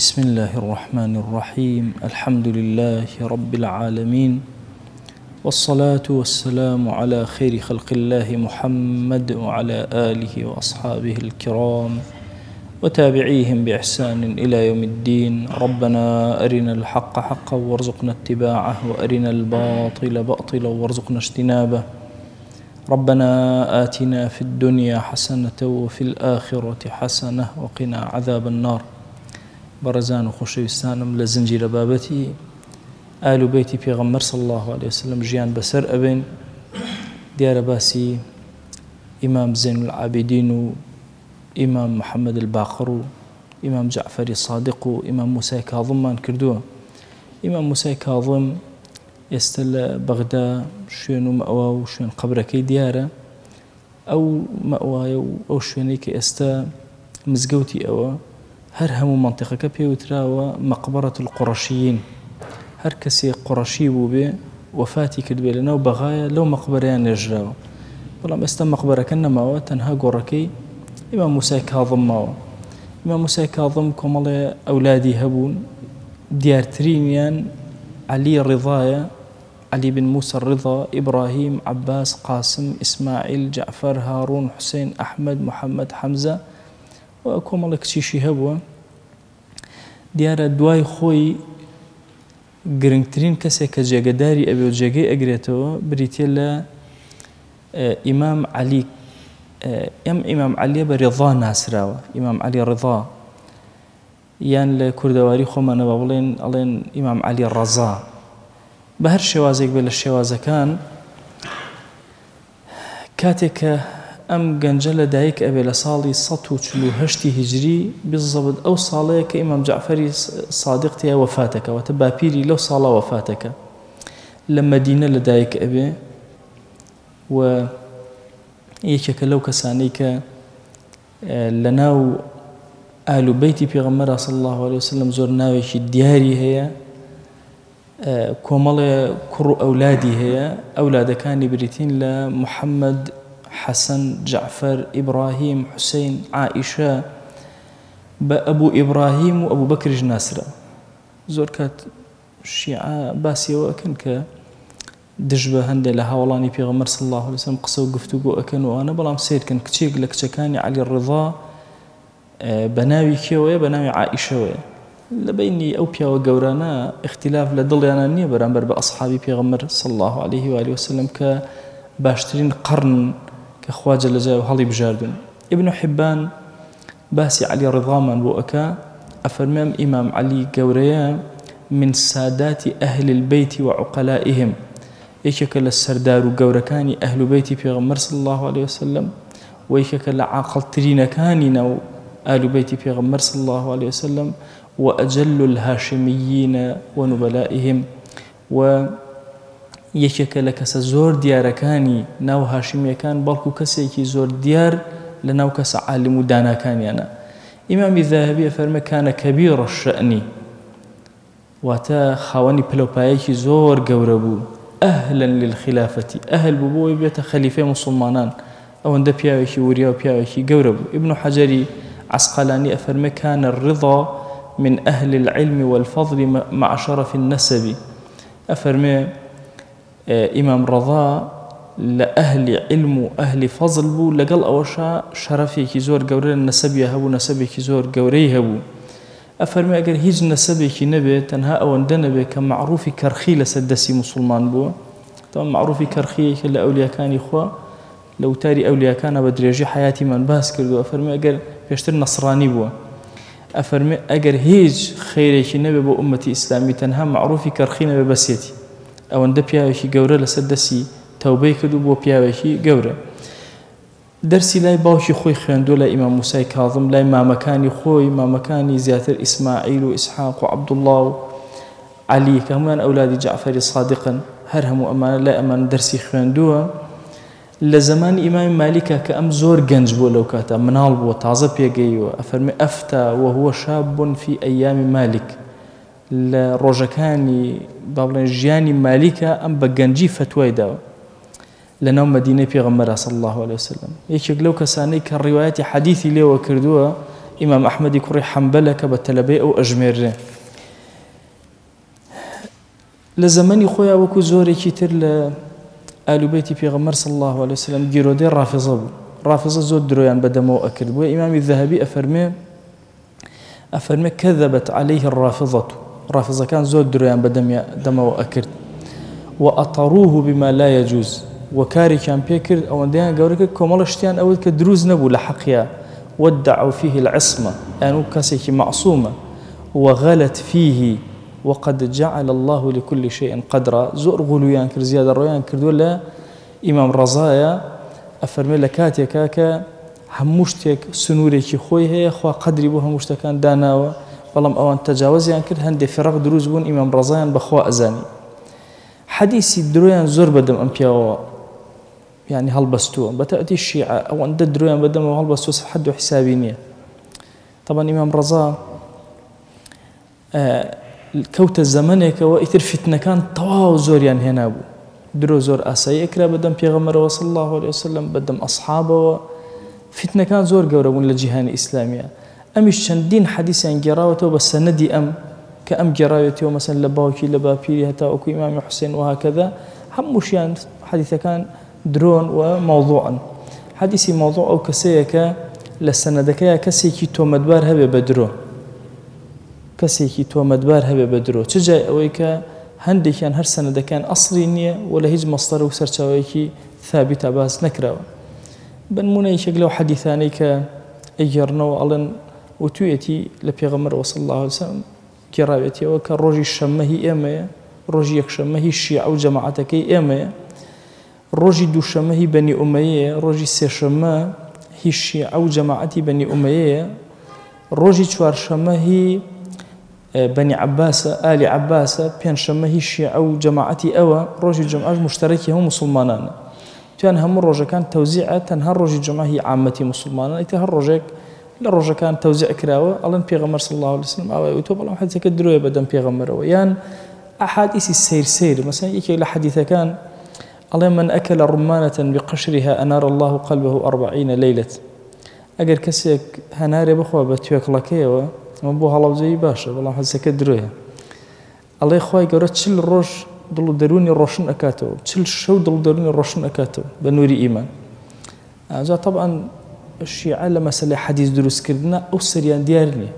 بسم الله الرحمن الرحيم. الحمد لله رب العالمين، والصلاة والسلام على خير خلق الله محمد وعلى آله وأصحابه الكرام وتابعيهم بإحسان إلى يوم الدين. ربنا أرنا الحق حقا وارزقنا اتباعه، وأرنا الباطل باطلا وارزقنا اجتنابه. ربنا آتنا في الدنيا حسنة وفي الآخرة حسنة وقنا عذاب النار. برزان وخوشويستانم لزنجير بابتي آل بيتي پیغمبر صلى الله عليه وسلم جيان بسر أبن ديار باسي إمام زين العابدين إمام محمد الباقر إمام جعفر الصادق إمام موسى كاظم كردوه. إمام موسى كاظم يستل بغداد شوين مأوى وشوين قبركي دياره أو مأوى أو شوينيك استا مزقوتي أو هر همو منطقة كبيوتراوى مقبرة القرشيين. هر كسي قرشي بوبي وفاتي كدبي لنا وبغايا لو مقبريان يجراوى والله استا مقبرة كنا ماوى تنها قركي إمام موسى كاظم ماوى. إمام موسى كاظم كمال أولادي هبون ديار ترينيان علي الرضايا، علي بن موسى الرضا، إبراهيم، عباس، قاسم، إسماعيل، جعفر، هارون، حسين، أحمد، محمد، حمزة وأكو مالك شيشي هبوة. ديارة دواي خوي گرنگترین کسی که جاگداری أبي وجاگي أجريته بريتيلا إمام علي إمام علي برضا ناسراوة. إمام علي رضا يان لكردواري خوما نبابلين ألين إمام علي الرضا بهر شوازك بلا الشوازة كان كاتك أم جنجل دايك أبي لصالي سطو تشلو هشتي هجري بالضبط أو صالي كإمام جعفري صادقتي وفاتك وتبا بيري لو صالة وفاتك لما دينا لدايك أبي و يشك لو كسانيك لناو آل بيتي بيغمرة صلى الله عليه وسلم زورناوش الدياري هي كومال كرو أولادي هي أولاد كان بريتين لمحمد، حسن، جعفر، إبراهيم، حسين، عائشة، بأبو إبراهيم وأبو بكر جناسرة زور كات شيعة باسي وأكن دجبه هندي لهاولاني بيغمر صلى الله عليه وسلم قصو قفتوقو أكن وأنا بلام سير كان كتشيق لك شكاني علي الرضا بناوي كيوية بناوي عائشة ويا لبيني أو بيا وقورانا اختلاف لدل أنا نية برامبر بأصحابي بيغمر صلى الله عليه وآله وسلم كباشترين قرن كخواجة لجاء وهالي بجاردن. ابن حبان باسي علي الرضا من بؤكا أفرمام إمام علي قوريا من سادات أهل البيت وعقلائهم. يشكل السردار قوركاني أهل بيتي بيغمر صلى الله عليه وسلم، ويشكل عاقل ترينكاني آل بيتي بيغمر صلى الله عليه وسلم، وأجل الهاشميين ونبلائهم. ويشكل كس زور ديار كاني ناو هاشمي كان بلكو كسيكي زور ديار لناو كس عالم دانا كاني. أنا إمام الذهبي فرما كان كبير الشأن واتا خواني بلوبايكي زور قوربو أهلا للخلافة أهل ببوي بيت خليفة مسلمانان أو أن بياوشي وريا وبياوشي قوربو. ابن حجري عسقلاني أفرما كان الرضا من أهل العلم والفضل مع شرف النسب. أفرما إمام رضا لأهل علم وأهل فضل بو لقل أوشا شرفي كي زور قوري النسب يهبو نسبي كي زور قوري يهبو. أفرما أقر هيج نسبي كي نبي تنها أو اندنبي كمعروف كرخي لسدسي مسلمان بو. طبعا معروف كرخي كلا أولياء كان إخوة لو تاري أولياء كان بدريجي حياتي من باس كردو. أفرما أقر يشتر نصراني بو. أفرمي أجر هيج خيرك نبي بو أمتي إسلامي تنها معروفي كرخينا ببسيتي أو أن دبياوشي جورة لسدسي توبي كدو بو بياوشي جورة درسي لاي باوشي خوي خياندو لا إمام موسى كاظم لا ما مكاني خوي ما مكاني زياتر إسماعيل وإسحاق وعبد الله علي كمان أولاد جعفر صادقا هرهم أمان لا أمان درسي خياندوها لزمان إمام مالك كأم زور جنج بو لو كاتا منال بو تعزب يجيو. أفرمي أفتى وهو شاب في أيام مالك لروجكاني بابلن جياني مالك أم بجنجي فتوى داو لنا مدينة بيغمرة صلى الله عليه وسلم. يشك لو كساني كالروايات حديثي لي وكردوها إمام أحمد كري حنبلة كبتلبي أو أجمير لزماني خويا وكو زوري كتير آل بيتي بيغمر صلى الله عليه وسلم جيرودي رافضة زود درويان بدمو أكد وإمام الذهبي أفرمي كذبت عليه رافضة كان زود درويان بدمو أكد وأطروه بما لا يجوز وكاري كان بيكر أو أنديان قولك كمالشتيان أول كدروز نبو لحقيا ودعوا فيه العصمة يعني كاسيكي معصومة وغلت فيه وقد جعل الله لكل شيء قدرا زور غلويان كر زيادة رويان كردولا إمام رضايا أفرمي لكاتيا كاكا هموشتك سنوريكي خوي هي خوا قدري بو هموشتكان داناوا بلام أوان تجاوزيان كر هندي فرق دروز بون إمام رضايا بخوا أزاني حديثي درويان زور بدم أمبياوا يعني هالبستو بتأتي الشيعة أو أن درويان بدم وهالبستو حد حسابينية طبعا إمام رضا كوت الزمانك وإثر فتنة كان طواو زوريان هنا بو درو زور أساي إكرا بدم بيغمر صلى الله عليه وسلم بدم أصحابه فتنة كان زور قوربون للجهان الإسلامية أمش شندين حديث عن جراوته بس ندي كأم جراوته مثلا لباوكي لبابيري حتى أكو إمام حسين وهكذا هموشيان حديث كان درون وموضوعا حديثي موضوع أو كسيك لسندكيا كسيكي تو مدبار هبه بدرو كسيكي تو مدبار هبه بدرو تجا أويك هندي كان هر سنة كان أصلي نية ولا هيج مصدر وسرتشاويكي ثابتة باس نكراو بنموني شكلو حديثاني كأجرنا وألن وتويتي لبيغمر صلى الله عليه وسلم كراويتي وكالروجي الشمه إيميا روجي يكشمه الشيعة وجماعتك إيميا روجي دو شمه بني أمية روجي سيشمه هي الشيعة وجماعتي بني أمية روجي شوار شمه بني عباس آل عباس بين شمه الشيعة وجماعتي أوا روجي الجماعة مشتركة هم مسلمانان كان هم الرجل كان توزيع تنهر روجي الجماعة هي عامتي مسلمانان يتهر روجك للرجل كان توزيع كراوة الله بيغمر صلى الله عليه وسلم أو يتوب الله حتى كدروا بدن بيغمر يعني أحاديث السير مثلا يكي لحديث كان الله من أكل رمانة بقشرها أنار الله قلبه 40 ليلة أجر كسيك هناري بخوا بتوك لكيوا مبوها الله زي باشا والله حتى كدروها الله يخوي قرأت تشل الروش ضلوا دروني الروشن أكاتو تشل الشو ضلوا دروني الروشن أكاتو بنوري إيمان هذا طبعا الشيعة لما سلي حديث دروس كردنا أو سريان ديارني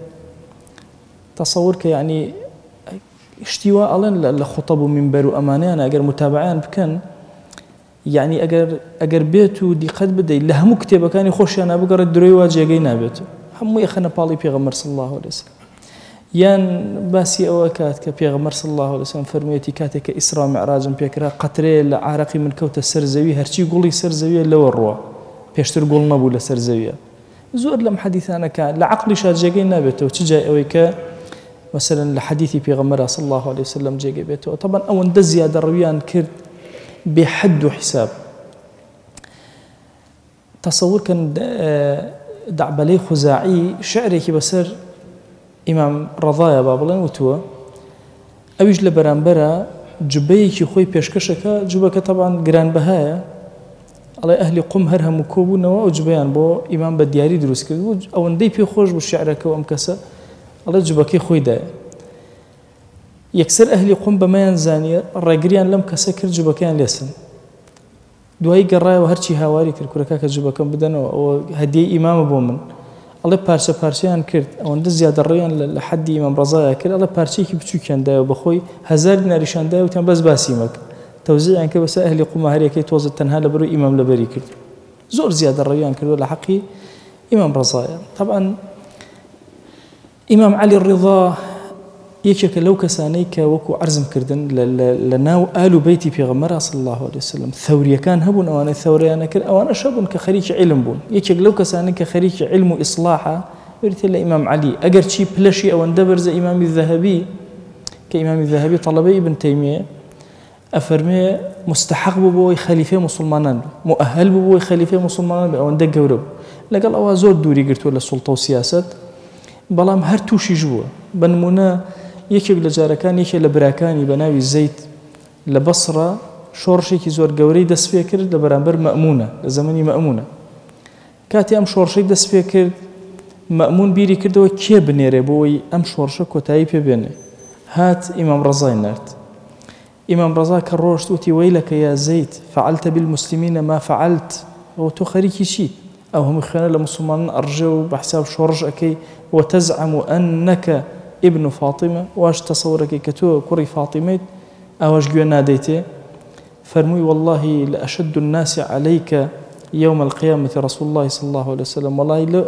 تصورك يعني اشتواء الله لخطب منبر وأمانة أنا أجر متابعين بكن يعني أجر بيته دي قد بدي له مكتبة كان يخش أنا بقرأ الدروي واجي جينا بيته هم يخنا بالي بيغمر صلى الله عليه وسلم يان باسي أوقات كبيغمر صلى الله عليه وسلم فرميتي كاتك إسراء معراج بيكرا قطري لعراقي من كوت السرزوي هرشي يقول لي سرزوي لو الروا بيشتر قول نبو لسرزوية زور لم حديث أنا كان لعقلي شاد جينا بيته وتجا أويك مثلا لحديثي بيغمر صلى الله عليه وسلم جي بيته طبعا أول دزيادة الرويان كرد بحد وحساب تصور كان دعبلي خزاعي شعري كي بسر إمام رضايا بابلين وتوا أويج لبرانبرا جبيكي خوي بيشكشكا جبكا طبعا قران بهايا على أهل قم هرهم وكوبونا وجبيان بو إمام بدياري دروس كردو أو ندي بي خوش بالشعرك وأمكسا على جبكي خوي دا يكسر أهل قم بما ينزاني الرقريان لم كسكر جبكيان ليسن دوای گەڕایەوە هەرچی هاواری کرد کورەکە جوبەکەم بدەنەوە ئەوە هەدیەی ئیمامە بۆ من ئەڵێ پارچەیان کرد ئەوەندە زیادەڕێیان لە حەدی ئیمام ڕەزایە کرد ئەڵێ پارچەیەکی بچووکیاندایەوە بەخۆی 1000 دیناریشاندایە وتیان بەس باسیمەک تەوزیعیان کرد بەسەر ئەهلی قوما هەرێکەی تۆزە تەنها لەبەرەوەی ئیمام لەبەری کرد زۆر زیادەڕێیان کردووە لە حەقی ئیمام ڕەزایە طبعا ئیمام عەلی ڕیضا یەکێکە لەو کەسانەی کە وەکو عەرزم کردن لەناو ئال و بەیتی پێغەمبەر صلی الله عليه وسلم ثەوریەکان هەبوون ئەوانەی ثەوریانە کرد ئەوانەش هەبوون کە خەریکی عیلم بوون یەکێک لەو کەسانەی کە خەریکی عیلم و ئیصلاحە وریتە لە ئیمام عەلی ئەگەر چی پلەشی ئەوەندە بەرزە ئیمامی ذەهەبی کە ئیمامی ذەهەبی تەڵەبەی ئیبن تەیمیە ئەفەرمێ مستحق بوو بۆی خەلیفەی مسلمانان مؤهل بوو بۆی خەلیفەی مسلمانان ئەوەندە گەورە بوو لەگەڵ ئەوە زۆر دووری گرتووە لە سوڵتە و سیاسەت بەڵام هەر تووشیش بووە بەنمونە یەکێک لە جارەکان یەکێک لە براکانی بە ناوی زەید لە بەسڕە شۆڕشێکی زۆر گەورەی دەست پێ کرد لە بەرامبەر مەئمونە لە زەمەنی مەئمونە کاتی ئەم شۆڕشەی دەست پێ کرد مأمون بیری کردەوە کێ بنێرێ بۆی ئەم شۆڕشە کۆتایی پێ بێنێ. هات ئیمام ڕەزای نرد. ئیمام ڕەزا کە ڕۆشت وتی وەیلەکە یا زەید فعلت بالمسلمین ما فعلت، ئەو تۆ خەریکی چیت؟ ئەو هەموو خوێنە لە مسلمانان ئەڕژێ و بە حساب شۆڕش ئەەکەی وتەزعم ئەنەکە ابن فاطمة واش تصورك كتو كري فاطمة أواش جوا ناديته فرمي والله لأشد الناس عليك يوم القيامة رسول الله صلى الله عليه وسلم والله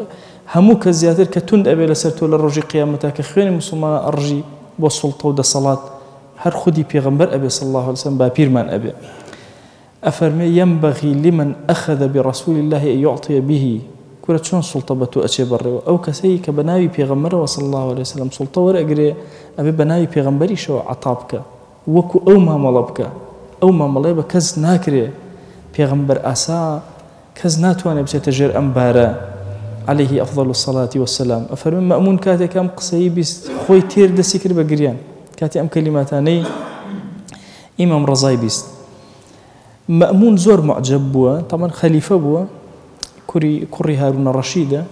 هموك زيادة كتند أبي لسرتو للرجي قيامتك خير مسلمان أرجي والسلطة ودا صلاة هر خدي بيغمبر أبي صلى الله عليه وسلم بابير من أبي أفرمي ينبغي لمن أخذ برسول الله أن يعطي به كرة شون سلطة بتو أشي برا أو كسي كبناوي بيغمبر صلى الله عليه وسلم سلطة ورقري أبي بناوي بيغمبري شو عطابك وكو أو ما ملبك أو ما ملبك كز ناكري بيغمبر أسا كز ناتواني بسيتجير أمبارا عليه أفضل الصلاة والسلام. أفرمي مأمون كاتي كام قصي بيست خوي تير دسيكر بقريان كاتي أم كلماتاني إمام رضاي بيست. مأمون زور معجب بوا طبعا خليفة بوا كري هارون الرشيدة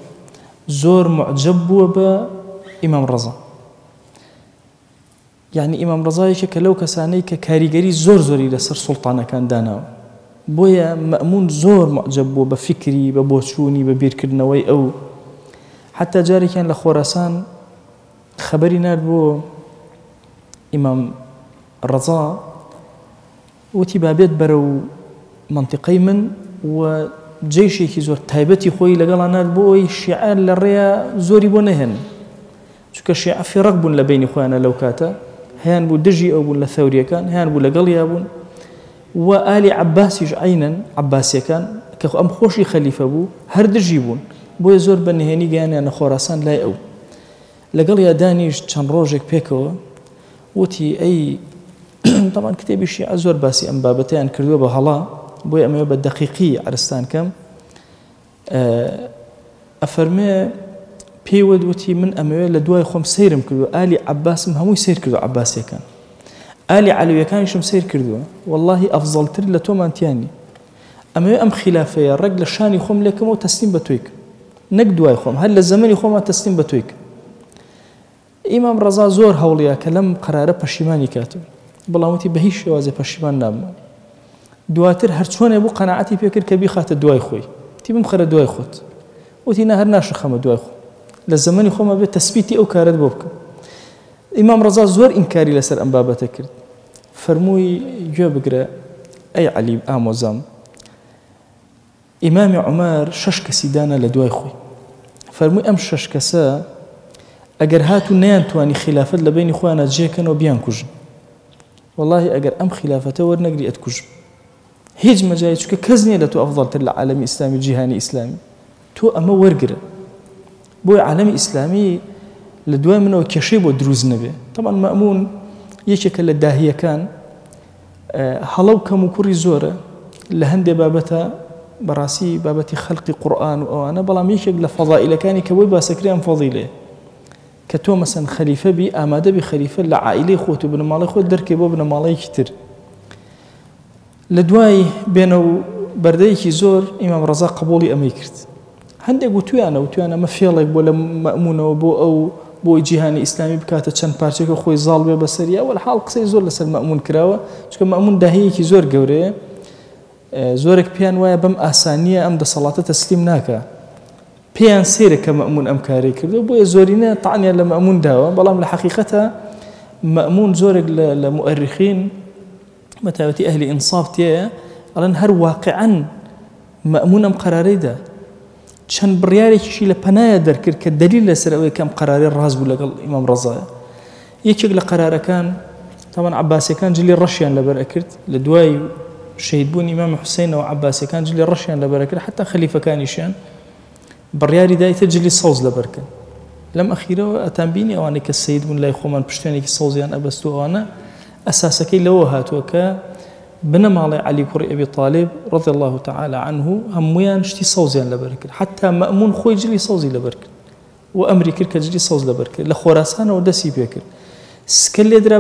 زور معجب بوا بإمام رضا. يعني إمام رضا كلو كساني ككاريجري زور زوري لسر سلطانة كان داناو بويا مأمون زور معجب بوا بفكري ببوشوني ببيركرنوي أو حتى جاري كان لخراسان خبري نال بو إمام رضا وتي بابيت برو منطقي من وجيشي كي زور تايبتي خوي لقال نال بوي الشيعان للريا زوري بونهن شو الشيعة في رقب لبين إخوانا لو كاتا هيان بو دجي أو بو ثوريا كان هيان بو لقليا بون وآل عباسي عينا عباسيا كان كأخو أم خوشي خليفة بو هر دجي بون بو يزور بنهيني جاني أنا خراسان لا أو لقليا دانيش كان روجك بيكو وتي أي طبعا كتابي الشيعة زور باسي أم بابتين كردوا بهلا بو أما يبقى دقيقية عرستان كم أفرمي بيود وتي من أموال لدواي خم سيرم كردوا آل عباس همو يسير كردوا عباسي كان آل علوية كان يشم سير كردوا والله أفضل تر لتوم أنتياني أما أم خلافية الرجل شاني خم لكم وتسليم بتويك نقدواي خم هل الزمن خم تسليم بتويك. إمام رضا زور هوليا كلام قراره بشيماني كاتب بالله وتي بهيش شوازي بشيمان نام دواتر هرچون أبو قناعتي فكر كبي خات الدواي خوي تي بمخر الدواي خوت وتي نهر ناش خم الدواي خو للزمن خو ما بتثبيتي أو كارد بوبك. إمام رضا زور إنكاري لسر أنبابة كرد فرموي جوابقرا أي علي آموزام إمام عمر ششك سيدانا لدواي خوي فرموي أم ششك سا أجر هاتو نيان تواني خلافة لبين إخوانا جيكن وبيان كوجن والله أجر أم خلافته ورنقري أتكوجن هيج مجايد شو كزني لتو أفضل تل عالمي إسلامي جهاني إسلامي تو أما ورقرا بو عالمي إسلامي لدواء منه كشيب ودروز نبي طبعا مأمون يشكل الداهية كان حلو كمكوري زورة لهندي بابتها براسي بابتي خلق قرآن وأنا بلام يشكل لفضائل كان كوي باسكريان فضيلة كتو مثلا خليفة بي آمادة بخليفة لعائلة خوته بن مالي خوت دركبه بن مالي كتير لدواي بينه برديكي زور إمام رضا قبولي أميكرت هندي وتوانا ما في الله ولا مأمونة وبو أو بو جهاني إسلامي بكاته چند پارچه خوي ظالبه بسريا ولا حال قصي زور لسر مأمون كراوه چون مأمون داهيه كي زور قوري زورك بيان وايا بم آسانية أم دا صلاة تسليم ناكا بيان سيرك مأمون أم كاري كردو بو زورينا طعني لمأمون داوه بلام لحقيقتها مأمون زورك لمؤرخين متاوتي أهل إنصاف تيه ألان هر واقعا مأمون أم قراري دا چند بریاری کشی لپناه در کرد که دلیل لسر اوی کم قراری راز بود لقل امام رضا یکی لقرار کان طبعا عباسی کان جلی رشیان لبر اکرد لدوای شهید بون امام حسین و عباسی کان جلی رشیان لبر اکرد حتی خلیفه کانیشان بریاری دایت جلی صوز لبر کن لم اخیره اتم بینی اوانی که السید بون لای خومن پشتانی که صوزیان ابستو اوانا اساسا کی لوهات وکا بنم علي كري أبي طالب رضي الله تعالى عنه هميان شتي صوزيان لبركل حتى مأمون خوي جلي صوزي لبركل وأمريكا كجلي صوز لبركل لخراسان ودسي بيكل سكل يدرى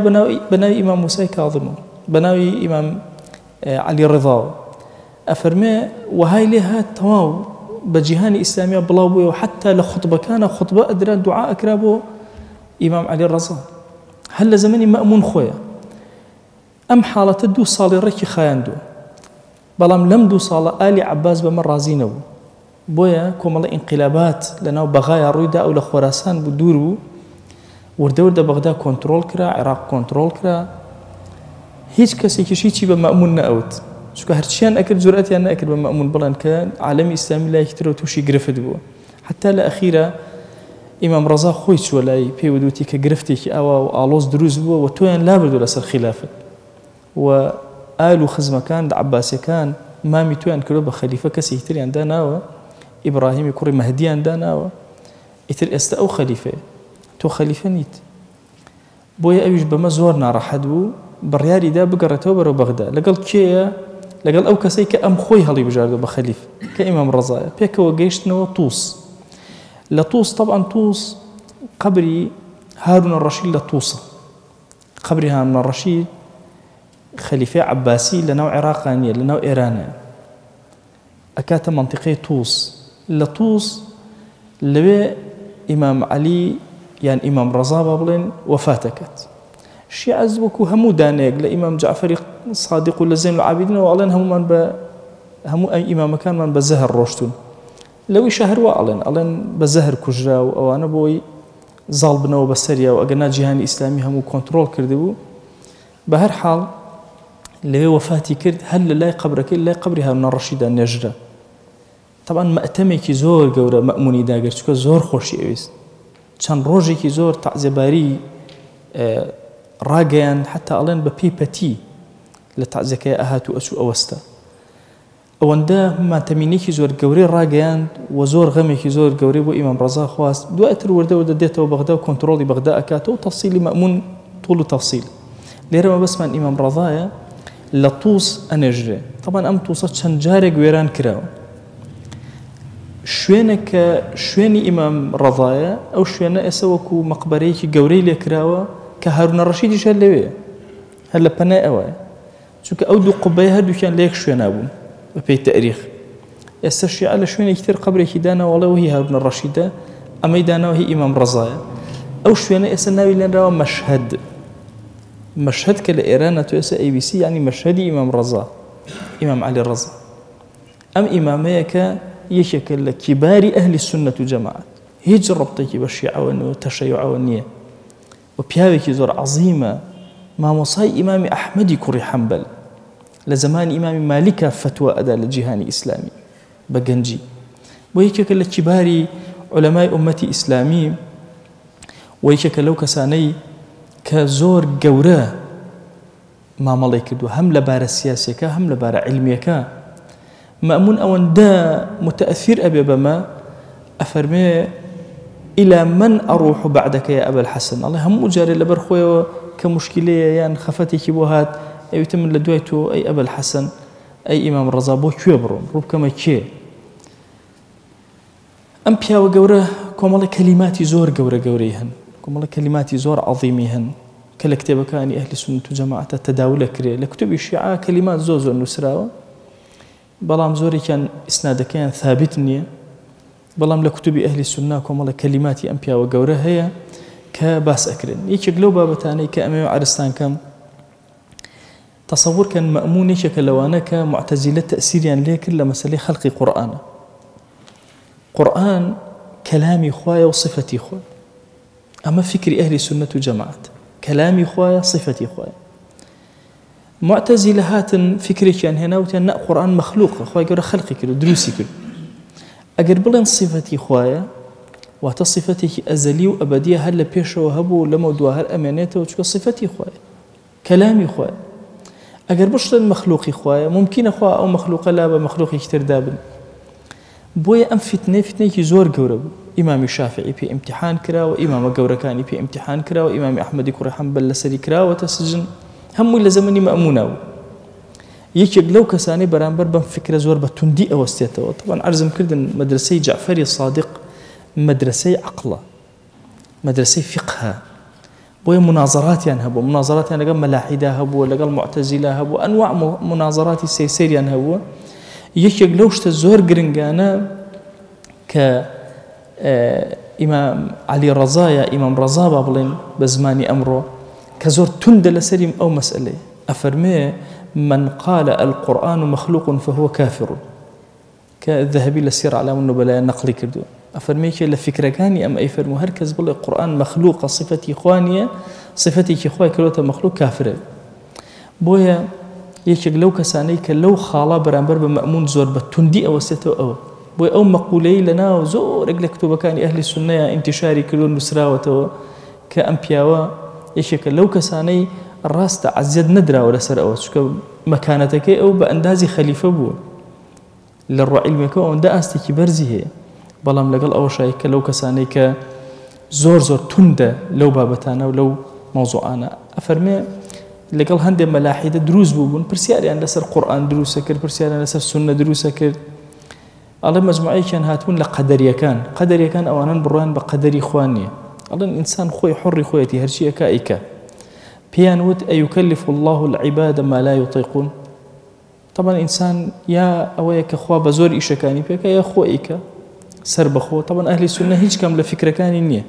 بناوي إمام موسى كاظم بناوي إمام علي الرضا أفرمي وهاي لها تواو بجهاني إسلامية بلاوي وحتى لخطبة كان خطبة أدرى دعاء أكرابه إمام علي الرضا هل لزمني مأمون خويا أم حالة دو صالي ركي خايندو بلام لم دو صالة آل عباس بمر رازينو بويا كومال انقلابات لناو بغايا رويدا أو لخراسان بدورو وردور دا بغداد كنترول كرا عراق كنترول كرا هیچ کەسێکی شی بە مەأمون نەئەوت چونکە هەرچیان ئەکرد جورئەتیان نەئەکرد بە مەأمون بڵێن کە عالەمی ئیسلامی لایەکی ترەوە تووشی گرفت بووە حتا لە ئەخیرە ئیمام ڕەزا خۆی چووە لای پێی وتوتی کە گرفتێکی ئاوا و ئاڵۆز دروست بووە و تۆیان لابردووە لەسەر خلافت و ئال و خزمەکان عەباسیەکان مامی تۆیان کردووە بە خەلیفە کەسێکی تریان داناوە ئیبراهیمی کوڕی مەهدییان داناوە ئیتر ئێستا ئەو خەلیفەیە تۆ خەلیفە نیت بۆیە ئەویش بەمە زۆر ناڕەحەت بوو بڕیاری دا بگەڕێتەوە بەرەو بەغدا لەگەڵ کێیە لەگەڵ ئەو کەسەی کە ئەم خۆی هەڵی بژاردووە بە خەلیف کە ئیمام ڕەزایە پێکەوە گەیشتنەوە تووس لە تووس طبعا تووس قبری هارون الرەشید لە تووسە قبری هارون الرەشید خەلیفەی عەباسی لەناو عێراقا نییە لەناو ئێرانە ئەکاتە مەنتیقەی تووس لە تووس لەوێ ئیمام عەلی یان ئیمام ڕەزا با بڵێن وەفاتەکەت شیعەز وەکو هەموو دانەیەک لە ئیمام جعفەری صادق و لە زەین العابیدینەوە ئەڵێن هەموو ئیمامەکانمان بە زەهر ڕۆشتون لەوەی شەهروا ئەڵێن بە زەهر کوژرا و ئەوانە بۆی زاڵ بنەوە بەسەریا و ئەگەنا جیهانی ئیسلامی هەموو کۆنتڕۆڵ کردبوو بە هەر حاڵ لەوێ وەفاتی کرد هەر لە لای قەبرەکەی لای قەبری هارون الرەشیدا نێژرا طبعا مەئتەمێکی زۆر گەورە مەئمونی داگەر چونکە زۆر خۆشی ئەویست چەند ڕۆژێکی زۆر تەعزیەباری ڕاگەیان حتا ئەڵێن بە پێی پەتی لە تەعزیەکەی ئەهات و ئەچوو ئەوەستە ئەوەندە ماتەمینێکی زۆر گەورەی ڕاگەیان و زۆر غەمێکی زۆر گەورەی بۆ ئیمام ڕەزا خواست دوایتر وەردە دێتەوە بەغدا و کۆنتڕۆڵی بەغدا ئەکاتەوە و تەفسیلی مەئمون طول و تەفسیل لێرەوە بەسمان ئیمام ڕەزایە لە تووس ئەنێژرێ طبعا ئەم تووسە چەند جارێک وێران کراوە شوێنە کە شوێنی ئیمام ڕەزایە ئەو شوێنە ئێستا وەکو مەقبەرەیەکی گەورەی لێکراوە کە هارون الرەشیدیش هەر لەوێ هەر لە پەنای ئەوەیە چونکە ئەو دوو قوبەیە هەردووکیان لە یەک شوێنە بوون بە پێی تەریخ ئێستا شیعە لە شوێنێکی تر قەبرێکی داناوە وەڵێ هی هارون الرەشیدە ئەمەی داناوە هی ئیمام ڕەزایە ئەو شوێنە ئێستا ناوی لێنراوە مەشهەد مەشهەد کە لە ئێرانە تۆ ئێستا ABC یعنی مەشهەدی ئیمام ڕەزا ئیمام عەلی ڕەزا ئەم ئیمامەیە کە یەکێکە لە کیباری ئەهلی سونەت و جەماعەت هیچ ڕەبتێکی بە شیعەوە و تەشەیعەوە نییە و پیاوێکی زۆر عەزیمە مامۆسای ئیمامی ئەحمەدی کوڕی حەنبەل لە زمانی ئیمامی مالیکە فتوە ئەدا لە جیهانی ئیسلامی بە گەنجی بۆ یەکێکە لە کیباری عولەمای ئومەتی ئیسلامی و یەکێکە لەو کەسانەی کە زۆر گەورە مامەڵەی کردووە هەم لەبارە سیاسیەکە هەم لەبارە عیلمیەکە مەأمون ئەوەندە متأثر ئەبێ بەمە ئەفەرمێ إلى من أروح بعدك يا أبا الحسن الله هم جاري لبر خويا كمشكلة يعني خفتك بوهات أي يتم لدويته أي أبا الحسن أي إمام الرضا بو كيبرون روب كما كي أم بيا وجورة كمال كلماتي زور جوريهن كمال كلماتي زور عظيمهن كالكتابة كان أهل السنة وجماعة تداول كريه لكتب الشيعة كلمات زوزو النسراوة بلام زوري كان إسناد كان ثابت نية بلام لكتب أهل السنة كمال كلماتي أم بيا وجورة هي كباس أكرن يشكلوا بابتاني كأمام عرستان كم تصور كان مأمون شكلوانا كمعتزلة تأثيريا لكن لمسألة خلق قرآن كلامي خوايا وصفتي خوايا أما فكر أهل السنة وجماعة كلامي خوايا صفتي خوايا معتزلة هاتن فكري كان هنا وتن قرآن مخلوق خوايا قرأ خلقي كله دروسي كله أقربلن صفتي خوايا وتصفتي أزلي وأبدية هل بيش وهبو لما دوها أمانته وتشك صفتي خوايا كلامي خوايا أجر بشتن مخلوقي خوايا ممكن خوايا أو مخلوق لا بمخلوق يكتر دابن بويا أم فتنة كي زور جورب إمام الشافعي في امتحان كرا وإمام جوركاني في امتحان كرا وإمام أحمد كوري حنبل لسري كرا وتسجن هم إلى زمني مأموناو يكيد لو كساني برانبر بم فكرة زور بتندي أو استيته طبعا أرزم كردن مدرسي جعفري الصادق مدرسي عقله مدرسي فقه بويا مناظرات ينهبوا مناظرات يعني لقى ملاحدة هبوا لقى المعتزلة هبوا أنواع مناظرات السيسير ينهبوا يكيد لوشت الزور قرنجانا کە ئیمام علی ڕەزایە ئیمام ڕەزا با بڵێن بە زمانی ئەمڕۆ کە زۆر توندە لەسەری ئەو مەسئلەیە ئەفەرمێ من قال القرآن مخلوق فهو كافر كذهبي لسير على النبلاء نقلي كردو أفرميك لفكركاني أم أي فرمو هركز بالله القرآن مخلوق صفتي إخوانية صفتي إخواني كلوتا مخلوق كافر بويا يشك لو كسانيك لو خالا برانبر بمأمون زور بتندي أو ستو أو بويا أو مقولي لنا وزور إقلك كتبكاني أهل السنة انتشاري كلون نسراوة كأنبياوا يشك لو كساني الراس عزيز ندرا ولا سر أو شو مكانتك أو بأندازي خليفة بو للرعي المكو أو دا أستيكي برزي هي بلام لقل أو شيء كلو كسانيك زور تندة لو بابتانا ولو موضوعنا أفرمي لقل هندي ملاحدة دروس بوبون برسياري أن لسر قرآن دروس كر برسياري أن لسر سنة دروس كر الله مجموعي كان هاتون لقدرية كان أو أنا بروان بقدري إخوانية الله الإنسان خوي حر خويتي هرشي كائكا بيانوت أيكلف الله العباد ما لا يطيقون طبعا إنسان يا أويك أخوة بزور إيشكاني بيك يا أخوئك سربخو طبعا أهل السنة هيج كم لفكرة كانية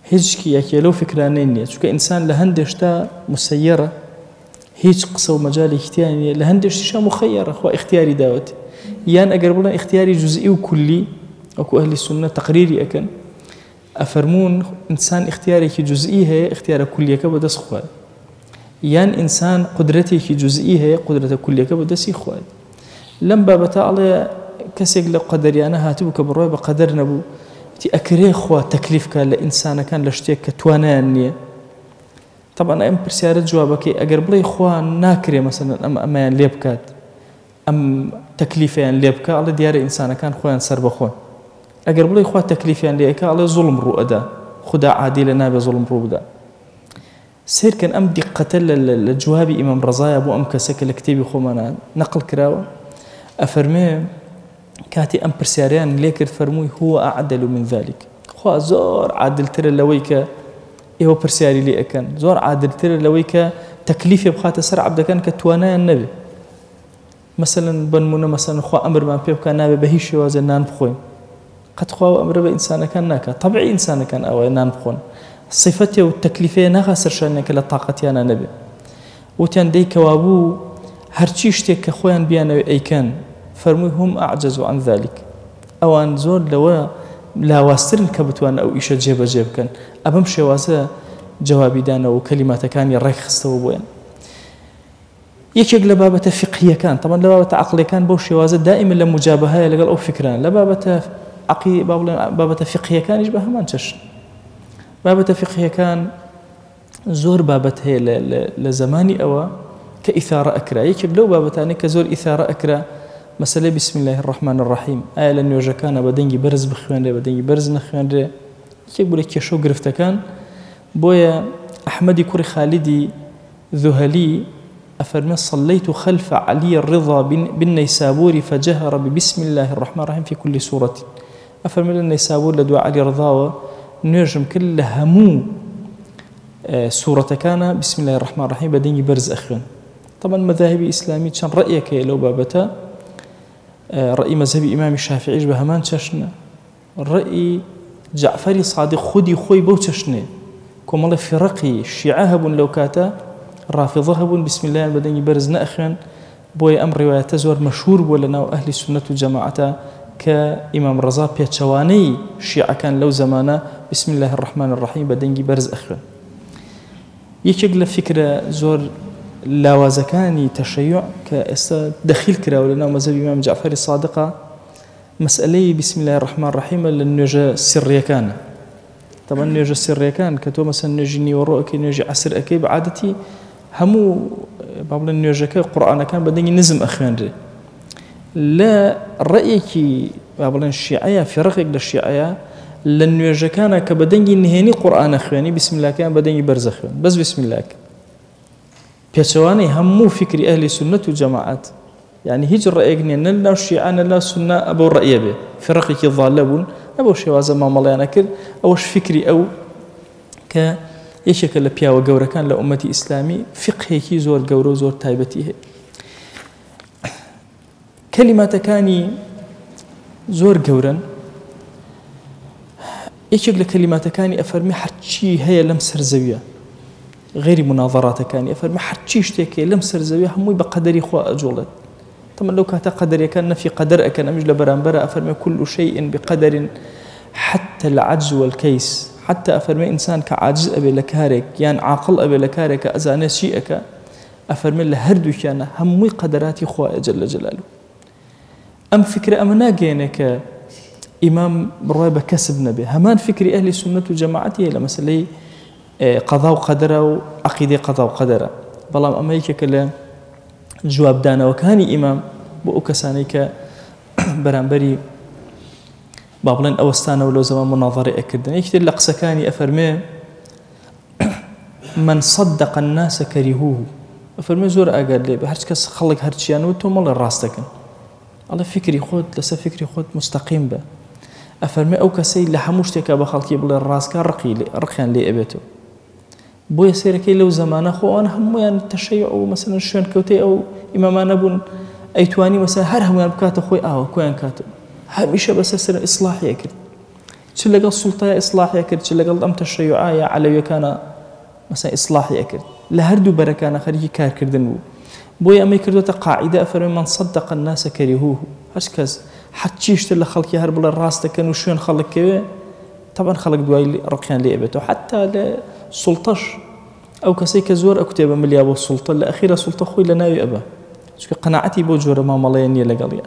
هيج كي لو فكرانية شو كإنسان لهندشتا مسيرة هيج قصة ومجال اختياري لهندشتا مخيرة أخوة اختياري داوت يان أقربنا اختياري جزئي وكلي أكو أهل السنة تقريري أكن أفرمون إنسان اختياري جزئي هي اختيار كلي كبدس خواد يان إنسان قدرته جزئي هي قدرته كلي كبدس خواد لم بابتا على كسيق لقدر أنا هاتبك بروي بقدر نبو تي أكري خوا تكليف كان لإنسان كان لشتيك كتوانانية طبعا أم برسيارة جوابك أقرب لي خوا ناكري مثلا أما ليبكات أم تكليفين ليبكا على ديار إنسان كان خوان سربخون أقرب لي خوا تكليفين ليبكا على ظلم رؤدا خدا عادل نابي ظلم رؤدا سير كان أم دقة للجواب إمام رضايا أبو أم كسك الكتابي خومانا نقل كراوة أفرمي كاتي أم برسياريان ليكر فرموي هو أعدل من ذلك خوا زور عادل ترى لويك إيهو برسياري لي أكن زور عادل ترى لويك تكليف يبخات سر عبد كان كتوانا النبي مثلا بنمونا مثلا خوا أمر ما بيبكى نابي بهيش وزنان بخوين قد خوا أمر بإنسان كان ناكا طبيعي إنسان كان أو نان بخون صفته والتكليفية نغسر شأنك لطاقتي أنا نبي وتان ديك وابو هرشيشتك خوان بيانا أي كان فرموي هم أعجزوا عن ذلك أو أن زور لو لا واسترن كبتوان أو إيش جيب كان أبم شوازة جوابي دانا وكلمات كان يريك خستو بوين يكيق لبابة فقهية كان طبعا لبابة عقلية كان بو شوازة دائما لمجابهة لقال أو فكران لبابة بابة فقهية كان يشبه ما نشش بابة فقهية كان زور بابة هي لزماني أو كإثارة أكرا يكيق لو بابتاني كزور إثارة أكرا مسألة بسم الله الرحمن الرحيم آية لن يوجكانا بدنجي برز بخوان ري بدنجي برز نخوان ري يقول لك شو قرفت كان بويا أحمدي كوري خالدي ذهلي أفرمي صليت خلف علي الرضا بالنيسابوري فجهر ببسم الله الرحمن الرحيم في كل سورة أفرمي النيسابور لدعاء علي رضا نجم كل همو سورة كان بسم الله الرحمن الرحيم بدنجي برز أخوان طبعا مذاهبي إسلامي كان رأيك لو بابتا رأي مذهبي إمام الشافعي بهمان تشنا الرأي جعفري صادق خدي خوي بو تشنا كم الله في رقي الشيعة هبون لو كاتا رافضة هبون بسم الله بدني برزنا أخوان بوي أمر رواية زور مشهور ولنا أهل السنة والجماعة كإمام رضا بيتشواني الشيعة كان لو زمانا بسم الله الرحمن الرحيم بدني برز أخوان يكيق فكرة زور لاوازكاني تشيع كدخيل كراولنا ومذهب الإمام جعفر الصادقة مسألة بسم الله الرحمن الرحيم للنجا سرية كان طبعا نجا سرية كان كتو مثلا نجيني وروك نجي عسر أكي بعادتي همو بابل النجا كقرآن كان بدني نزم أخوان ري لا رأيك بابل الشيعية في رقيق للشيعية للنجا كان كبدني نهيني قرآن أخواني بسم الله كان بدني برز أخوان بس بسم الله بيشواني همو فكر أهل السنة والجماعات يعني هيج رأيقني أن لا الشيعة لا السنة أبو الرأي به فرقك الظالبون أبو شوازة ما مليانا كر أوش فكري أو كيشك لبيا وقورة كان لأمتي إسلامي فقه كي زور قورة زور تايبتيه كلمة كاني زۆر گەورن. یەکێک لە کەلیماتەکانی ئەفەرمی هەرچی هەیە لەم سەرزەویە غێری مناظەڕاتەکانی ئەفەرمی هەرچی شتێکێ لەم سەرزەویە هەمووی بە قەدەری خوا ئەجۆڵێت. تەمەن لەو کاتە قەدەریەکان نەفی قەدەر ئەکەن، ئەمیش لە بەرامبەرە ئەفەرمێ كل شيء بقدر حتى العجز والكيس. حتى ئەفەرمێ ئینسان کە عاجز ئەبێ لە کارێک یان عاقڵ ئەبێ لە کارێکە ئەزانێ چی ئەکە، ئەفەرمێ لە هەردووکیانە هەمووی قەدەراتی خوایە جەل جەلالوه. ئەم فکرە ئەمە ناگەێنێ کە ئیمام بڕوای بە کەسب نەبێ. هەمان فکری ئەهلی سنەت و جەماعەتی لە مەسەلەی قەضا و قەدەرە و عەقیدەی قەضا و قەدەرە. بەڵام ئەمە یەکێکە لە جوابدانەوەکانی ئیمام بۆ ئەو کەسانەی کە بەرامبەری با بڵێن ئەوەستانەوە لەو زەمان مناظەرە ئەکردن. یەکتر لە قسەکانی ئەفەرمێ من صدق الناس كرهوه. ئەفەرمێ زۆر ئاگاد لێ بە هەرچ کەس خەڵک هەرچیانەوە تۆ مەڵێ ڕاست دەکەن، ئەڵێ فکری خۆت لەسەر فکری خۆت مستەقیم بە. ئەفەرمێ ئەو کەسەی لە هەموو شتێکە بە خەڵکی بڵێ ڕاستکە ڕقیان لێ ئەبێتەوە. بۆیە سێرەکەی لەو زەمانە خۆوان هەمویان تەشەیع و مەسەلەن شوێن کەوتەی ئەو ئیمامانە بوون ئەیتوانی مەسەلەن هەر هەمویان بکاتە خۆی ئاوە کۆیان کاتەوە. هەمیشە بەسەر ئیسلاحیە کرد، چ لەگەڵ سوڵتایە ئیسلاحیە کرد، چ لەگەڵ ئەم تەشەیعایە عەلەویەکانە مەسەلەن ئیسلاحیە کرد. لە هەردوو بەرەکانە خەریکی کارکردن بوو. بۆیە ئەمەی کردوتە قاعیدە ئەفەرمێ من صدق الناس كرهوه. هەر کەس حەچی شتە لە خەڵکی هەر بڵێ ڕاست دەکەن و شوێن خەڵکەوێ طبعا خەڵک دوای ڕقیان لێ ئەبێتەوە. حتا لە سوڵتەش ئەو کەسەی کە زۆر ئەو کتێبە ملیا بۆ سوڵتە لە ئەخیرە سوڵتە خۆی لە ناوی ئەبە، چونکە قەناعەتی بۆ جۆرە مامەڵەیە نییە لەگەڵیە.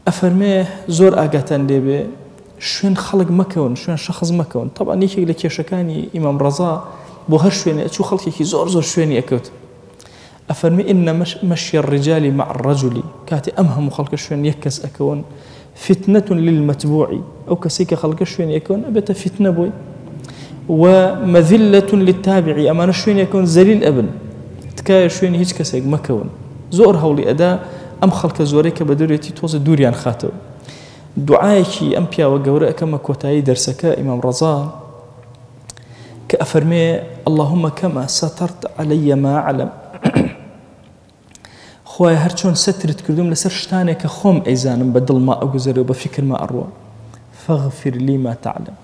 ئەفەرمێ زۆر ئاگاتان لێبێ شوێن خەڵک مەکەون، شوێن شەخص مەکەون. طبعا یەکێک لە کێشەکانی ئیمام ڕەزا بۆ هەر شوێنێ ئەچوو خەڵکێکی زۆر شوێنی ئەکەوت. ئەفەرمێ إن مشي الرجال مع الرجل. کاتی ئەم هەموو خەڵکە شوێن یەک کەس ئەکەون فتنة للمتبوع. ئەو کەسێک کە خەڵکە شوێنی ئەکەون ئەبێتە فتنە بۆی. ومذلة للتابع. ئەمانە شوێنی ئەکەون زەلیل ئەبن، تکایە شوێنی هیچ کەسێک مەکەون. زۆر هەوڵی ئەدا ئەم خەڵکە زۆرەی کە بە دەورێتی تۆزە دووریان خاتەوە. دوعایەکی ئەم پیاوە گەورە ئەکەمە کۆتایی دەرسەکە ئیمام ڕەزا کە ئەفەرمێ اللهم كما سترت علي ما أعلم. خوای هەر چۆن سەترت کردوم لەسەر شتانێک کە خۆم ئەیزانم بە دڵما ئەگوزەرەوە بە فکرما ئەڕوە. فاغفر لي ما تعلم.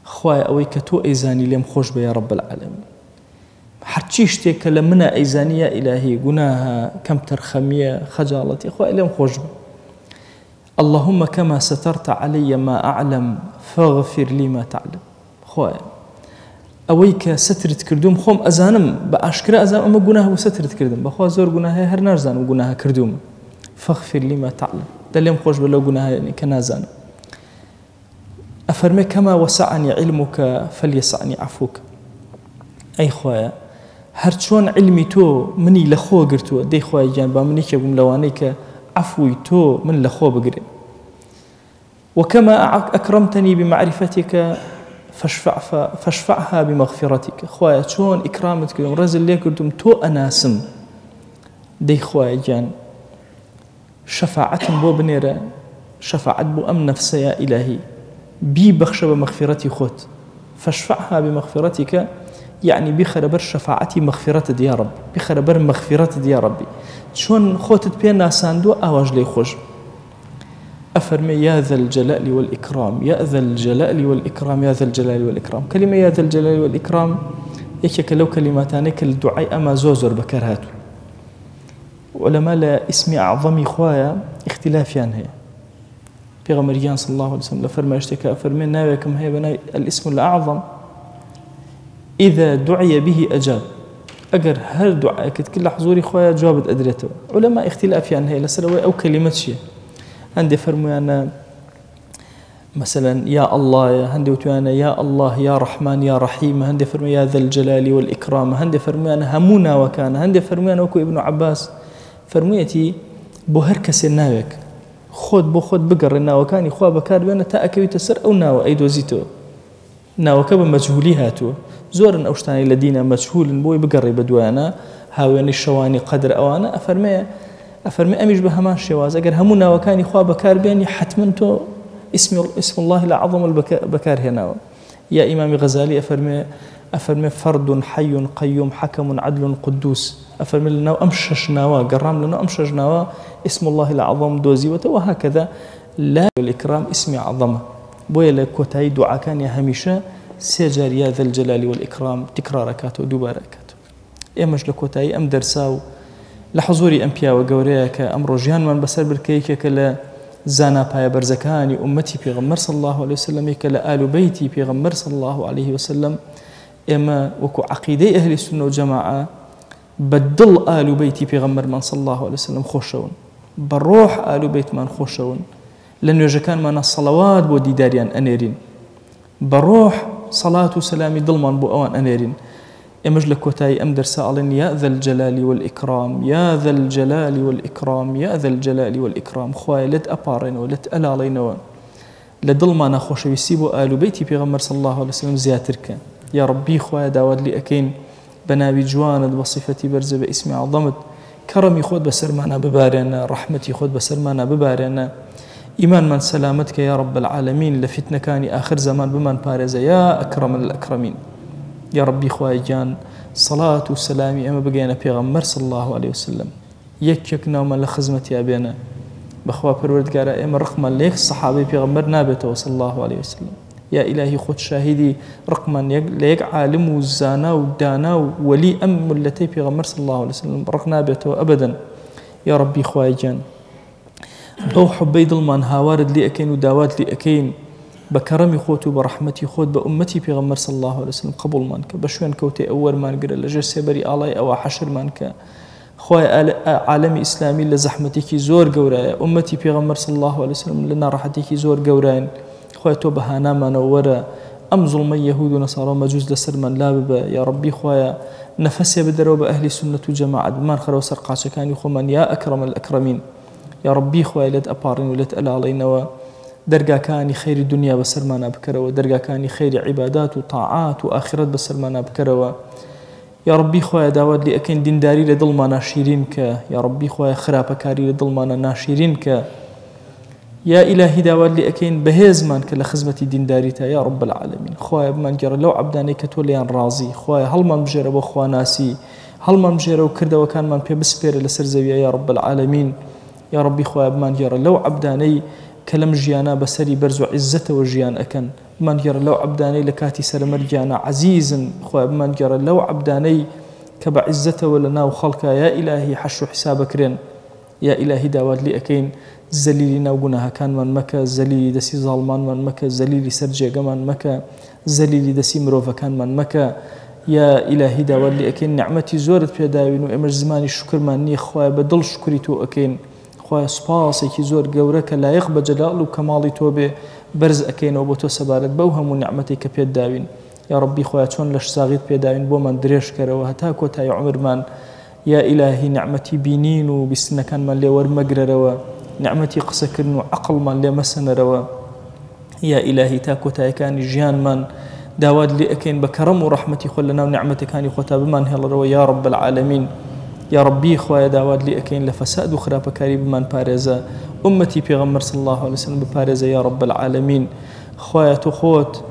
خوای ئەوەی کە تۆ ئەیزانی لێم خۆش بە یا رب العالمین. هەرچی شتێک کە لە منە ئەیزانی یا ئیلاهی گوناها کەم تەرخەمیە خەجاڵەتی خوای لێم خۆش بە. اللهم كما سترت علي ما أعلم فاغفر لي ما تعلم. خوای ئەوەی کە سەترت کردوم خۆم ئەزانم بە ئاشکرا ئەزانم ئەمە گوناه و سەترت کردم، بەخوا زۆر گوناهەیە هەر نازانم گوناها کردوم. فاغفر لي ما تعلم. دەلێم خۆش بە لەو گوناهایە کە نازانم. ئەفەرمێ كما وسعني علمك فليسعني عفوك. ئەی خوایە هەر چۆن علمی تۆ منی لە خۆ گرتووە، دەی خوای گیان با منێکێ بووم لەوانەی کە عفوی تۆ من لە خۆ بگرێ. وكما أكرمتني بمعرفتك فاشفعها بمغفرتك. خوایە چۆن ئیکرامت کردم ڕێزت لێ کردم تۆ ئەناسم، دەی خوای گیان شەفاعەتم بۆ بنێرە، شەفاعەت بۆ ئەم نەفسە یا ئیلاهی بیبەخشە بە مەغفرەتی خۆت. فاشفعها بمغفرتك يعني بخەرە بەر شەفاعەتی مەغفرەتت یا رب، بخەرە بەر مەغفرەتت یا ربی. چۆن خۆتت پێ ناساندووە ئاواژ لێی خۆش. أفرمي يا ذا الجلال والإكرام، يا ذا الجلال والإكرام، يا ذا الجلال والإكرام. كلمة يا ذا الجلال والإكرام يكيك لو كلماتان الدعاء أما زوزر بكرهات. علماء لا اسم أعظم خوايا اختلافيان هي. پیغمبریان صلى الله عليه وسلم لفرما اشتكى أفرمي ناويكم هي بناء الاسم الأعظم إذا دعي به أجاب. أجر هر دعاء كل حضوري خوايا جوابت أدريته. علماء اختلافيان هي لسلوي أو كلمة شيء. عندي فرموا أنا مثلا يا الله، عندي وتوانا يا الله يا رحمن يا رحيم، عندي فرموا يا ذا الجلال والإكرام، عندي فرموا أنا همونا وكان، عندي فرموا أنا وكو ابن عباس فرميتي بوهركس الناوك خود بو خود بقر الناو كان يخوا بكار بين تأكل تسر أو ناو أي دوزيتو ناو كبا مجهولي هاتو زورن أوشتاني لدينا مجهول بوي بقر بدوانا هاوين الشواني قدر أوانا أفرمي أميش بهمان شواز أجر همونا وكان يخوا بكار بيني حتمنتو اسم الله الأعظم البكار هنا. يا إمام غزالي أفرمي أفرمي فرد حي قيوم حكم عدل قدوس أفرمي لنا أمشش نوا قرام لنا أمشش نوا اسم الله العظم دوزي وهكذا لا الإكرام اسم عظمة بويا كوتاي دعاء كان يا هميشة سيجار يا ذا الجلال والإكرام تكراركات ودوباركات إمش لكوتاي أم درساو لحضوري أنبياء وقوريك أم رجيان من بسر بركيك كلا زانا بايا برزكاني أمتي بيغمر صلى الله عليه وسلم كلا آل بيتي بيغمر صلى الله عليه وسلم إما وكو عقيدة أهل السنة والجماعة بدل آل بيتي بيغمر من صلى الله عليه وسلم خوشون بروح آل بيت من خوشون لأنه كان من الصلوات بودي داريان أنيرين بروح صلاة وسلام ضلمان بو أوان أنيرين إمجلك وتاي أم درسالين يا ذا الجلال والإكرام يا ذا الجلال والإكرام يا ذا الجلال والإكرام خواي لد أبارين ولد ألالين لضلمان خوش يسيبو آل بيتي بيغمر صلى الله عليه وسلم زياترك يا ربي خواي داود لي أكين بنابي جواند وصفتي برز باسم عظمت كرمي خود بسرمانا ببارنا رحمتي خود بسرمانا ببارنا إيمان من سلامتك يا رب العالمين لفتنة كان آخر زمان بمن بارز يا أكرم الأكرمين يا ربي خواي جان صلاة وسلامي أما بقينا بيغمر صلى الله عليه وسلم يكيكنا ومن لخزمتي أبينا بخوا پروردگارا أما رقما ليك الصحابي بيغمر نابته صلى الله عليه وسلم يا إلهي خود شاهدي رقما ليك عالم وزانا ودانا ولي أم التي بيغمر صلى الله عليه وسلم رقنا بيته أبدا يا ربي خواي جان أو حبي ظلمان هاوارد لي أكين وداوات لي أكين بكرمي خوت وبرحمتي خوت بأمتي بيغمر صلى الله عليه وسلم قبول مانك بشوين كوتي أول مانقر لجرسي بري آلاي أو حشر مانك خوي عالمي إسلامي لزحمتك زور قورايا أمتي بيغمر صلى الله عليه وسلم لنا راحتك زور قوراين خوي توبهانا ما نورا أم ظلم يهود ونصارى مجوز لسرمان لاببا يا ربي خويا نفسي بدروا بأهل سنة وجماعة بمان خلو سرقاشا كان يخومن يا أكرم الأكرمين يا ربي خويا لد أبارين ولد ألالينوا درجا كاني خير الدنيا بسرمانا بكروا درجا كاني خير عبادات وطاعات وآخرات بسرمانا بكروا يا ربي خويا داود لي أكين دينداري لضلما ناشرينك يا ربي خويا خرابة كاري لضلما ناشرينك يا إلهي داود لي أكين بهز مانك لخزمتي دينداريتا يا رب العالمين خويا بمن جرى لو عبداني كتوليان راضي خويا هل من بجرى بخوا ناسي هل من بجرى وكرده وكان من بيبسبير لسرزوية يا رب العالمين يا ربي خويا بمن جرى لو عبداني كلام جيانا بسري برزو عزته وجيان أكن من جرى لو عبداني لكاتي سلمر جيانا عزيزا خويا بمن جرى لو عبداني كبع عزته ولنا وخلقه يا إلهي حشو حسابك رين يا إلهي داود لي أكين زليلنا وقناها كان من مكة زليلي دسي ظالمان من مكة زليلي سرجيق من مكة زليلي دسي مروفة كان من مكة يا إلهي داود لي أكين نعمتي زورت بيداوين وإمر زماني الشكر ماني خويا بدل شكري تو أكين خويا سباسي زور قورك لا يخبى جلال وكمالي توبه برز أكين وبوتو سبارت بوهم ونعمتك بيداوين يا ربي خويا تون لش ساغيت بيداوين بو من دريش كروا هتاكو تاي عمر من يا إلهي نعمتي بينين وبسنة كان من لي ورمقر روا نعمتي قسكرن وعقل من لي مسن روا يا إلهي تاكو تاي كان جيان من داود لي أكين بكرم ورحمتي خلنا ونعمتك كان يخوتا بمن هل روا يا رب العالمين يا ربي خويا داود لي أكين لفساد وخراب كريب من بارزة أمتي بيغمر صلى الله عليه وسلم ببارزة يا رب العالمين خويا تخوت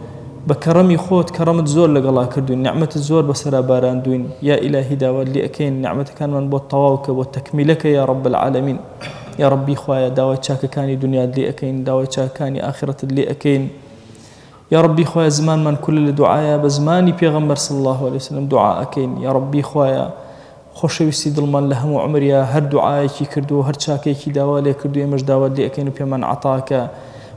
بكرمي خوت كرمت زور لقلا كردون نعمة الزور بسرا باران دوين يا إلهي داود لي أكين نعمتك كان من بوالطواوك والتكملك يا رب العالمين يا ربي خويا داود شاك كاني دنيا لي أكين داود شاك كاني آخرة لي أكين يا ربي خويا زمان من كل الدعاء بزماني بيغمر صلى الله عليه وسلم دعاء أكين يا ربي خويا خوشويستي دڵمان لە هەموو عمریا هەر دوعایەکی کردو هەر چاکێکی داوا لێ کردو ئێمەش داوات لێ ئەکەین و پێمان عەتاکە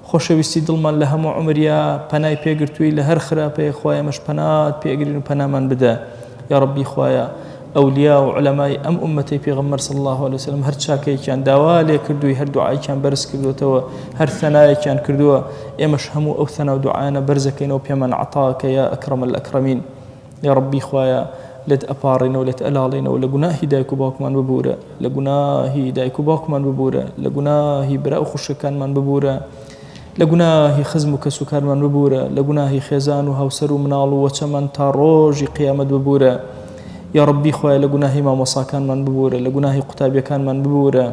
خۆشەویستی دڵمان لە هەموو عمریا پەنای پێگرتووی لە هەر خراپەیە خوایە ئێمەش پەنات پێگرین و پەنامان بدە یا ربی خوایە ئەولیا و عولەمای ئەم ئومەتەی پێغەمبەر صلی الله علیه وسلم هەر چاکێکیان داوا لێ کردووی هەر دوعایەکیان بەرز کردوتەوە هەر ثەنایەکیان کردووە ئێمەش هەموو ئەو ثەنا و دوعایانە بەرزەکەینەوە پێمان عەتاکە یا ئەکرەم الئەکرەمین یا ربی خوایە لت أبارنا ولت ألالنا ولا جناهي دايكو باكمان ببورة لجناهي دايكو باكمان ببورة لجناهي براء خشكان من ببورة لجناهي خزمك سكان من ببورة لجناهي خزان وهوسر منال وشمن تاروج قيامة ببورة يا ربي خويا لجناهي ما مصاكان من ببورة لجناهي قتابي كان من ببورة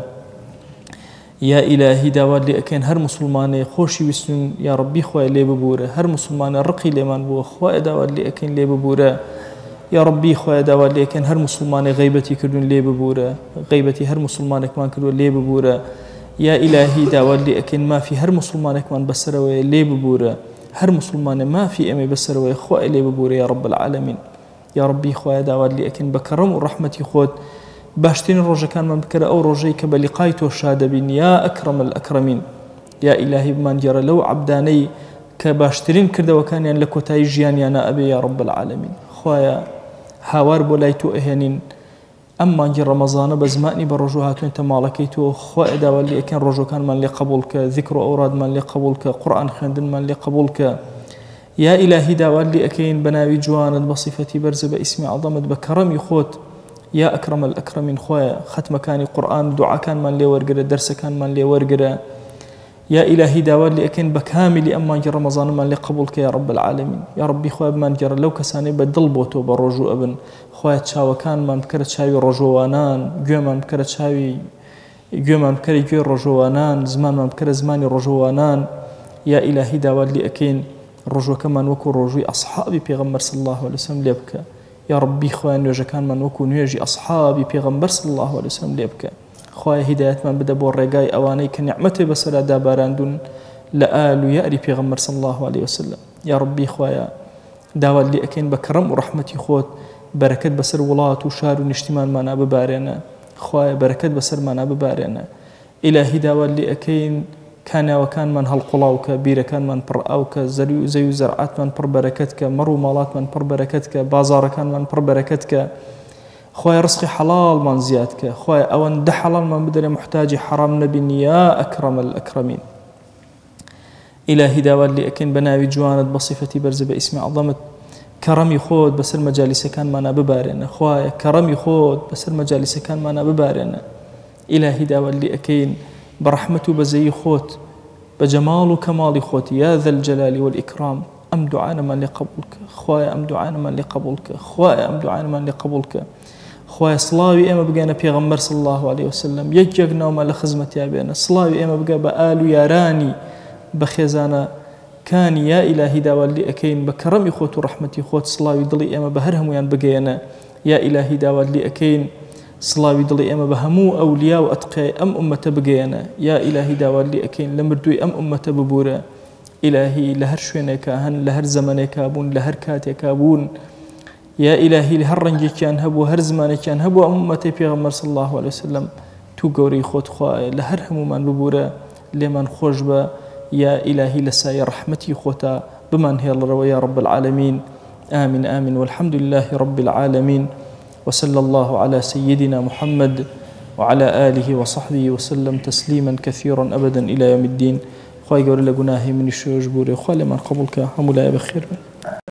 يا إلهي داوات لي أكين هر مسلماني خوشي وسنون يا ربي خواه لي ببورة هر مسلماني رقي لمن بو خواه داوات لي أكين لي ببورة يا ربي خواه داوات لي أكين هر مسلماني غيبتي كردون لي ببورة غيبتي هر مسلماني كمان كردون لي ببورة يا إلهي داوات لي أكين ما في هر مسلماني كمان بسروي لي ببورة هر مسلماني ما في أمي بسروي خواه لي ببورة يا رب العالمين يا ربي خواه داوات لي أكين بكرم ورحمتي خود باشترين روجا كان من بكرة أو روجي كبلقايته الشادبين يا أكرم الأكرمين يا إلهي بمان جرى لو عبداني كباشترين كرده وكان ين لك وتايجيان يا نائبي يا رب العالمين خوايا هاوار بولايتو إهنين أما جرى رمضان بزماني برجوهاتو انت مالكيتو خوايا داوالي أكين روجو كان من لقبولك ذكر أوراد من لقبولك قرآن خندن من لقبولك يا إلهي داوالي أكين بناوي جواند بصفتي برز باسمي عظمت بكرم يخوت يا أكرم الأكرمين خويا ختم كان قرآن دعاء كان من لي ورقرة درس كان من لي ورقرة يا إلهي داوال لي أكين بكامل أما جر رمضان من لي قبولك يا رب العالمين يا ربي خويا بمان جر لو كساني بدل بوتو برجو أبن خويا تشاوى كان من بكرة شاوي رجوانان جو من بكرة شاوي جو من بكرة جو رجوانان زمان من بكرة زماني رجوانان يا إلهي داوال لي أكين رجو كمان وكو رجوي أصحابي بيغمر صلى الله عليه وسلم ليبكى يا ربي خويا نوجا كان من وكو نوجي أصحابي بيغمبر صلى الله عليه وسلم ليبكى خويا هداية من بدا بور رقاي أواني كنعمته بسرا داباراندون لآل يأري بيغمبر صلى الله عليه وسلم يا ربي خويا داوال لي أكين بكرم ورحمتي خوت بركة بسر ولات وشار ونشتمان مانا ببارينا خويا بركة بسر مانا ببارينا إلهي داوال لي أكين كان وكان من هالقلاوك بير كان من بر أوك زي زرعات من بر بركتك مرو مالات من بر بركتك بازار كان من بر بركتك خويا رزقي حلال من زيادك خويا أوان ده حلال من بدل محتاج حرام نبي يا أكرم الأكرمين إلهي داوال لي أكن بناوي جواند بصفتي برز باسم عظمت كرمي خود بس المجالس كان معنا ببارنا خويا كرمي خود بس المجالس كان معنا ببارنا إلهي داوال لي أكين برحمته بزي خوت بجمال وكمال خوت يا ذا الجلال والإكرام أم دعانا من لقبولك خوايا أم دعانا من لقبولك خوايا أم دعانا من لقبولك خوايا صلاوي إما بقينا بيغمبر صلى الله عليه وسلم يجقنا وما لخزمة يابينا صلاوي إما بقى بآل ياراني بخيزانا كان يا إلهي داوال لي أكين بكرم خوت ورحمتي خوت صلاوي ضلي إما بهرهم ويان بقينا يا إلهي داوال لي أكين صلاوي ضلي أما بهمو أولياء وأتقياء أم أمة بقينا يا إلهي داوال لي أكين لمردوي أم أمة ببورة إلهي لهر شوينك هن لهر زمنك أبون لهر كاتك أبون يا إلهي لهر رنجك كان هبو هر زمانك كان هبو أم أمتي بيغمر صلى الله عليه وسلم تو قوري خوت خواي لهر همو من ببورة لمن خوشبا يا إلهي لساي رحمتي خوتا بمن هي الله يا رب العالمين آمين آمين والحمد لله رب العالمين وصلى الله على سيدنا محمد وعلى آله وصحبه وسلم تسليما كثيرا أبدا إلى يوم الدين خواهي قول لقناهي من الشيوش بوري خواهي من قبولك هم لا بخير